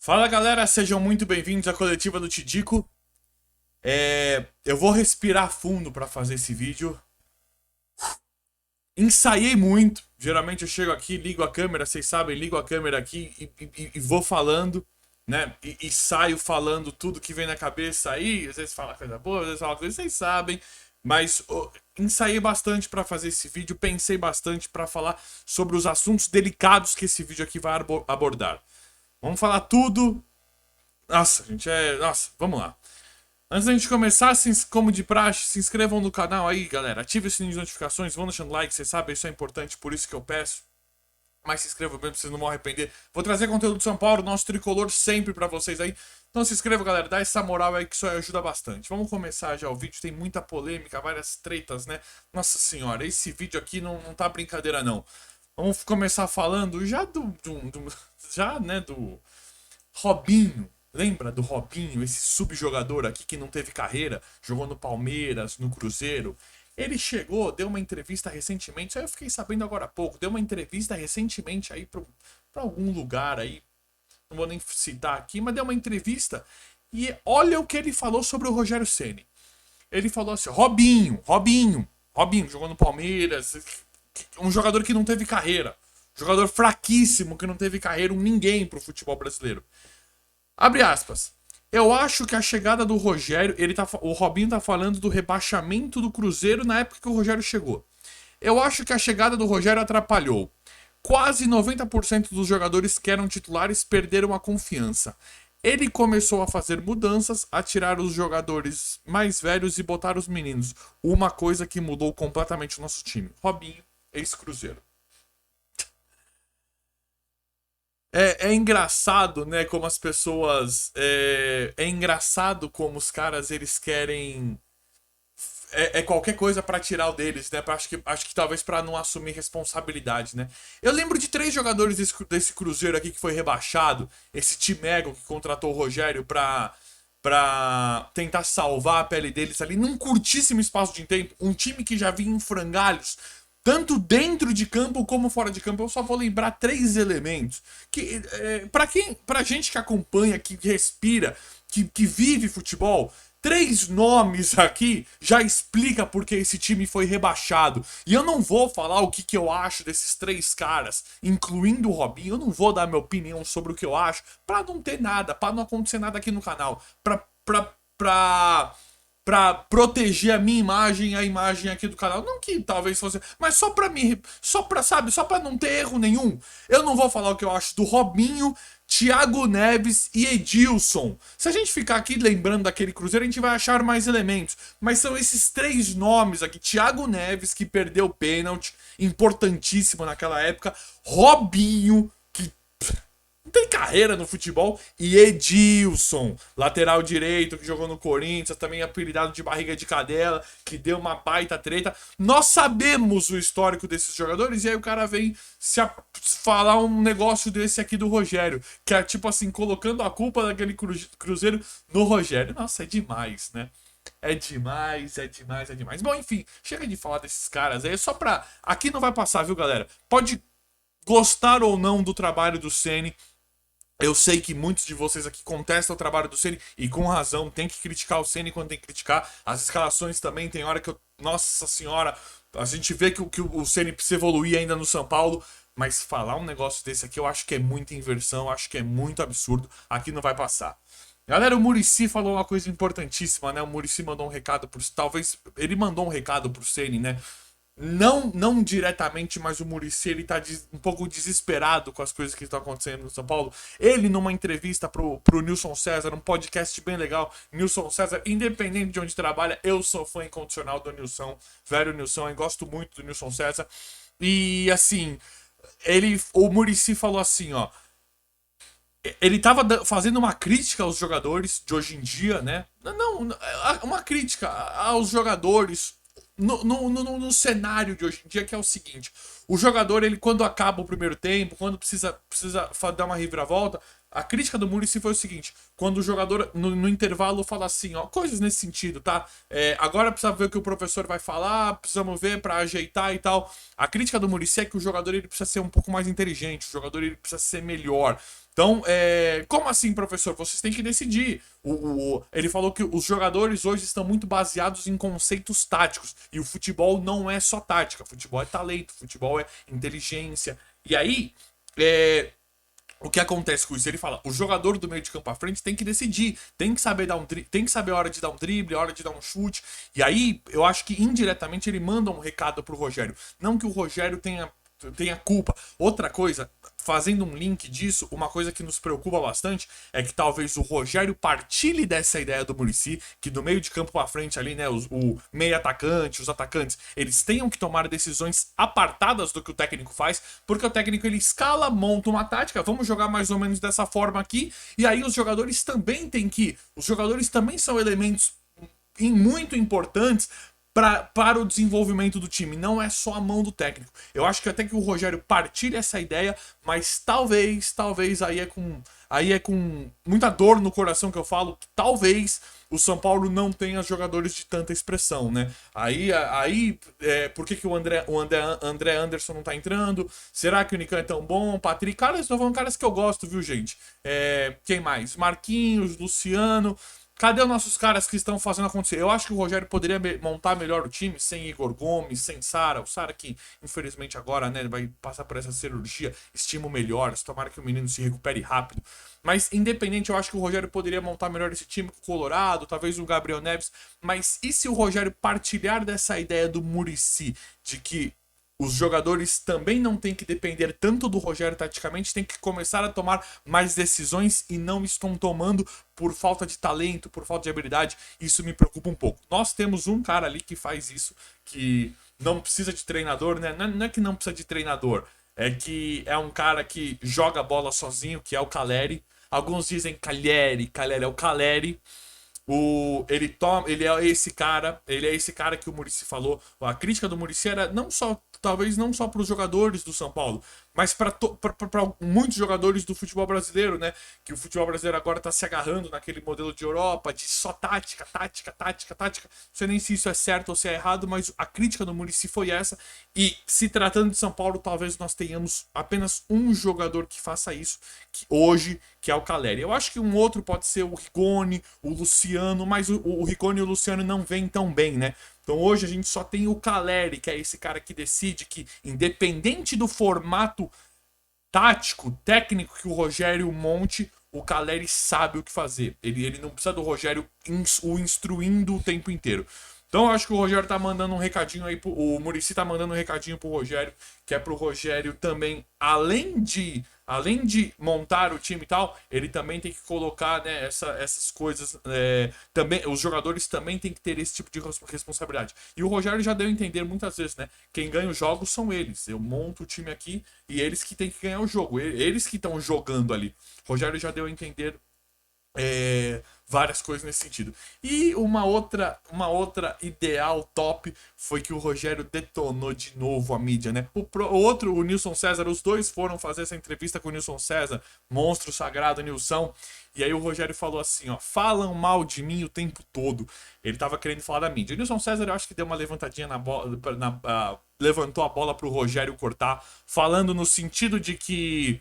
Fala galera, sejam muito bem-vindos à coletiva do Tidico. Eu vou respirar fundo para fazer esse vídeo. Ensaiei muito. Geralmente eu chego aqui, ligo a câmera, vocês sabem, ligo a câmera aqui e vou falando, né? E saio falando tudo que vem na cabeça aí. Às vezes fala coisa boa, às vezes fala coisa, vocês sabem. Mas ensaiei bastante para fazer esse vídeo, pensei bastante para falar sobre os assuntos delicados que esse vídeo aqui vai abordar. Vamos falar tudo. Nossa, gente, Nossa, vamos lá. Antes da gente começar, como de praxe, se inscrevam no canal aí, galera. Ative o sininho de notificações, vão deixando like, vocês sabem, isso é importante, por isso que eu peço. Mas se inscrevam mesmo, vocês não vão arrepender. Vou trazer conteúdo de São Paulo, nosso tricolor, sempre pra vocês aí. Então se inscrevam, galera, dá essa moral aí que isso ajuda bastante. Vamos começar já o vídeo, tem muita polêmica, várias tretas, né? Nossa senhora, esse vídeo aqui não tá brincadeira, não. Vamos começar falando já do Robinho. Lembra do Robinho, esse subjogador aqui que não teve carreira, jogou no Palmeiras, no Cruzeiro? Ele chegou, deu uma entrevista recentemente, isso aí eu fiquei sabendo agora há pouco, deu uma entrevista recentemente aí pra algum lugar aí, não vou nem citar aqui, mas deu uma entrevista e olha o que ele falou sobre o Rogério Ceni. Ele falou assim, Robinho, jogou no Palmeiras, um jogador que não teve carreira, jogador fraquíssimo que não teve carreira, um ninguém pro futebol brasileiro. Abre aspas. Eu acho que a chegada do Rogério, o Robinho tá falando do rebaixamento do Cruzeiro na época que o Rogério chegou. Eu acho que a chegada do Rogério atrapalhou. Quase 90% dos jogadores que eram titulares perderam a confiança. Ele começou a fazer mudanças, a tirar os jogadores mais velhos e botar os meninos. Uma coisa que mudou completamente o nosso time. Robinho, ex-Cruzeiro. É engraçado, né, como as pessoas... É engraçado como os caras, eles querem... qualquer coisa pra tirar o deles, né? Acho que talvez pra não assumir responsabilidade, né? Eu lembro de 3 jogadores desse Cruzeiro aqui que foi rebaixado. Esse Timego que contratou o Rogério pra tentar salvar a pele deles ali num curtíssimo espaço de tempo. Um time que já vinha em frangalhos, tanto dentro de campo como fora de campo. Eu só vou lembrar 3 elementos que pra gente que acompanha, que respira, que vive futebol, 3 nomes aqui já explica porque esse time foi rebaixado. E eu não vou falar o que eu acho desses 3 caras, incluindo o Robinho. Eu não vou dar minha opinião sobre o que eu acho, pra não ter nada, pra não acontecer nada aqui no canal, pra proteger a minha imagem, a imagem aqui do canal. Não que talvez fosse, mas só pra mim, sabe, só pra não ter erro nenhum. Eu não vou falar o que eu acho do Robinho, Thiago Neves e Edilson. Se a gente ficar aqui lembrando daquele Cruzeiro, a gente vai achar mais elementos. Mas são esses 3 nomes aqui. Thiago Neves, que perdeu o pênalti, importantíssimo naquela época. Robinho, que não tem carreira no futebol. E Edilson, lateral direito, que jogou no Corinthians, também apelidado de barriga de cadela, que deu uma baita treta. Nós sabemos o histórico desses jogadores, e aí o cara vem falar um negócio desse aqui do Rogério, que é tipo assim, colocando a culpa daquele Cruzeiro no Rogério. Nossa, é demais, né? É demais, é demais, é demais. Bom, enfim, chega de falar desses caras aí, é só pra... Aqui não vai passar, viu, galera? Pode gostar ou não do trabalho do Ceni. Eu sei que muitos de vocês aqui contestam o trabalho do Ceni, e com razão, tem que criticar o Ceni quando tem que criticar. As escalações também, tem hora que eu... Nossa senhora, a gente vê que o Ceni precisa evoluir ainda no São Paulo, mas falar um negócio desse aqui eu acho que é muita inversão, eu acho que é muito absurdo. Aqui não vai passar. Galera, o Muricy falou uma coisa importantíssima, né? O Muricy mandou um recado pro... Talvez ele mandou um recado pro Ceni, né? Não diretamente, mas o Muricy, ele tá um pouco desesperado com as coisas que estão acontecendo no São Paulo. Ele, numa entrevista pro Nilson César, um podcast bem legal, Nilson César, independente de onde trabalha, eu sou fã incondicional do Nilson, velho Nilson, eu gosto muito do Nilson César. E assim, o Muricy falou assim, ó, ele tava fazendo uma crítica aos jogadores de hoje em dia, né? Não, uma crítica aos jogadores no cenário de hoje em dia, que é o seguinte: o jogador, ele quando acaba o primeiro tempo, quando precisa dar uma reviravolta, A crítica do Muricy foi o seguinte: quando o jogador no intervalo fala assim, ó, coisas nesse sentido, tá? Agora precisa ver o que o professor vai falar, precisamos ver pra ajeitar e tal. A crítica do Muricy é que o jogador ele precisa ser um pouco mais inteligente, o jogador ele precisa ser melhor. Então, como assim, professor? Vocês têm que decidir. Ele falou que os jogadores hoje estão muito baseados em conceitos táticos. E o futebol não é só tática. Futebol é talento, futebol é inteligência. E aí, é, o que acontece com isso? Ele fala, o jogador do meio de campo à frente tem que decidir, tem que saber tem que saber a hora de dar um drible, a hora de dar um chute. E aí, eu acho que indiretamente ele manda um recado pro Rogério. Não que o Rogério tenha culpa. Outra coisa, fazendo um link disso, uma coisa que nos preocupa bastante é que talvez o Rogério partilhe dessa ideia do Muricy, que do meio de campo pra frente ali, né, o meio atacante, os atacantes, eles tenham que tomar decisões apartadas do que o técnico faz, porque o técnico ele escala, monta uma tática, vamos jogar mais ou menos dessa forma aqui, e aí os jogadores também têm os jogadores também são elementos muito importantes para o desenvolvimento do time. Não é só a mão do técnico. Eu acho que até que o Rogério partilha essa ideia, mas talvez aí é com muita dor no coração que eu falo que talvez o São Paulo não tenha jogadores de tanta expressão, né? Por que André Anderson não tá entrando? Será que o Nican é tão bom? Patrick, caras, estou falando caras que eu gosto, viu, gente? Quem mais? Marquinhos, Luciano. Cadê os nossos caras que estão fazendo acontecer? Eu acho que o Rogério poderia montar melhor o time sem Igor Gomes, sem Sara. O Sara que, infelizmente, agora, né, vai passar por essa cirurgia. Estimo melhores. Tomara que o menino se recupere rápido. Mas, independente, eu acho que o Rogério poderia montar melhor esse time com o Colorado, talvez o Gabriel Neves. Mas e se o Rogério partilhar dessa ideia do Muricy, de que os jogadores também não têm que depender tanto do Rogério taticamente, tem que começar a tomar mais decisões e não estão tomando por falta de talento, por falta de habilidade. Isso me preocupa um pouco. Nós temos um cara ali que faz isso, que não precisa de treinador, né? Não é que não precisa de treinador, é que é um cara que joga a bola sozinho, que é o Caleri. Alguns dizem Caleri é o Caleri. Ele é esse cara que o Muricy falou. A crítica do Muricy era não só, talvez não só para os jogadores do São Paulo, mas para muitos jogadores do futebol brasileiro, né? Que o futebol brasileiro agora tá se agarrando naquele modelo de Europa, de só tática, tática, tática, tática. Não sei nem se isso é certo ou se é errado, mas a crítica do Muricy foi essa. E se tratando de São Paulo, talvez nós tenhamos apenas um jogador que faça isso hoje, que é o Caleri. Eu acho que um outro pode ser o Rigoni, o Luciano, mas o Rigoni e o Luciano não vêm tão bem, né? Então hoje a gente só tem o Caleri, que é esse cara que decide que, independente do formato tático, técnico que o Rogério monte, o Caleri sabe o que fazer. Ele não precisa do Rogério o instruindo o tempo inteiro. Então eu acho que o Rogério tá mandando um recadinho aí, o Muricy tá mandando um recadinho pro Rogério, que é pro Rogério também, além de montar o time e tal, ele também tem que colocar, né, essas coisas, também, os jogadores também tem que ter esse tipo de responsabilidade. E o Rogério já deu a entender muitas vezes, né, quem ganha os jogos são eles. Eu monto o time aqui e eles que tem que ganhar o jogo, eles que estão jogando ali. O Rogério já deu a entender várias coisas nesse sentido. E uma outra ideal top foi que o Rogério detonou de novo a mídia, né? O Nilson César, os dois foram fazer essa entrevista com o Nilson César, monstro sagrado, Nilson. E aí o Rogério falou assim, ó, falam mal de mim o tempo todo. Ele tava querendo falar da mídia. O Nilson César, eu acho que deu uma levantadinha na bola, levantou a bola pro Rogério cortar, falando no sentido de que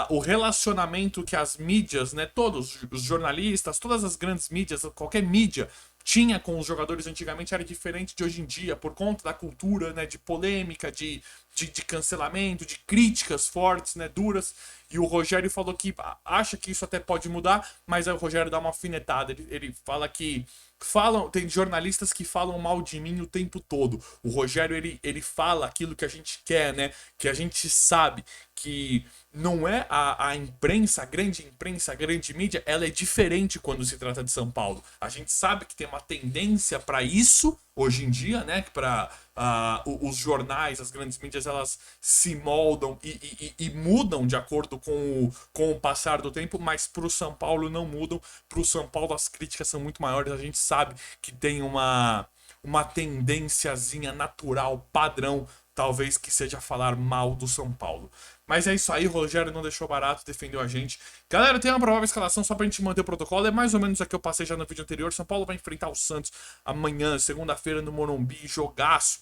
o relacionamento que as mídias, né, todos os jornalistas, todas as grandes mídias, qualquer mídia tinha com os jogadores antigamente era diferente de hoje em dia, por conta da cultura, né, de polêmica, de cancelamento, de críticas fortes, né, duras. E o Rogério falou que acha que isso até pode mudar, mas aí o Rogério dá uma alfinetada. Ele fala que tem jornalistas que falam mal de mim o tempo todo. O Rogério, ele fala aquilo que a gente quer, né? Que a gente sabe que não é a imprensa, a grande mídia, ela é diferente quando se trata de São Paulo. A gente sabe que tem uma tendência para isso hoje em dia, né? Para os jornais, as grandes mídias, elas se moldam e mudam de acordo com o passar do tempo, mas para o São Paulo não mudam. Para o São Paulo as críticas são muito maiores. A gente sabe que tem uma tendênciazinha natural, padrão, talvez que seja falar mal do São Paulo. Mas é isso aí, o Rogério não deixou barato, defendeu a gente. Galera, tem uma provável escalação só pra gente manter o protocolo. É mais ou menos a que eu passei já no vídeo anterior. São Paulo vai enfrentar o Santos amanhã, segunda-feira, no Morumbi, jogaço.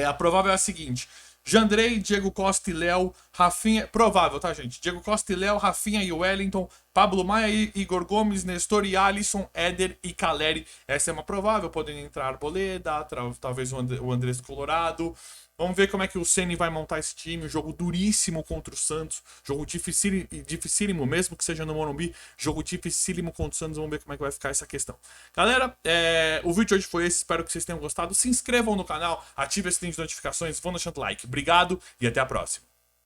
A provável é a seguinte: Jandrei, Diego Costa e Léo, Rafinha. Provável, tá, gente? Diego Costa e Léo, Rafinha e Wellington, Pablo Maia e Igor Gomes, Nestor e Alisson, Éder e Caleri. Essa é uma provável, podendo entrar Arboleda, talvez o Andrés Colorado. Vamos ver como é que o Ceni vai montar esse time. Um jogo duríssimo contra o Santos. Jogo dificílimo, mesmo que seja no Morumbi. Jogo dificílimo contra o Santos. Vamos ver como é que vai ficar essa questão. Galera, o vídeo de hoje foi esse. Espero que vocês tenham gostado. Se inscrevam no canal, ativem esse sininho de notificações, vão deixando like. Obrigado e até a próxima.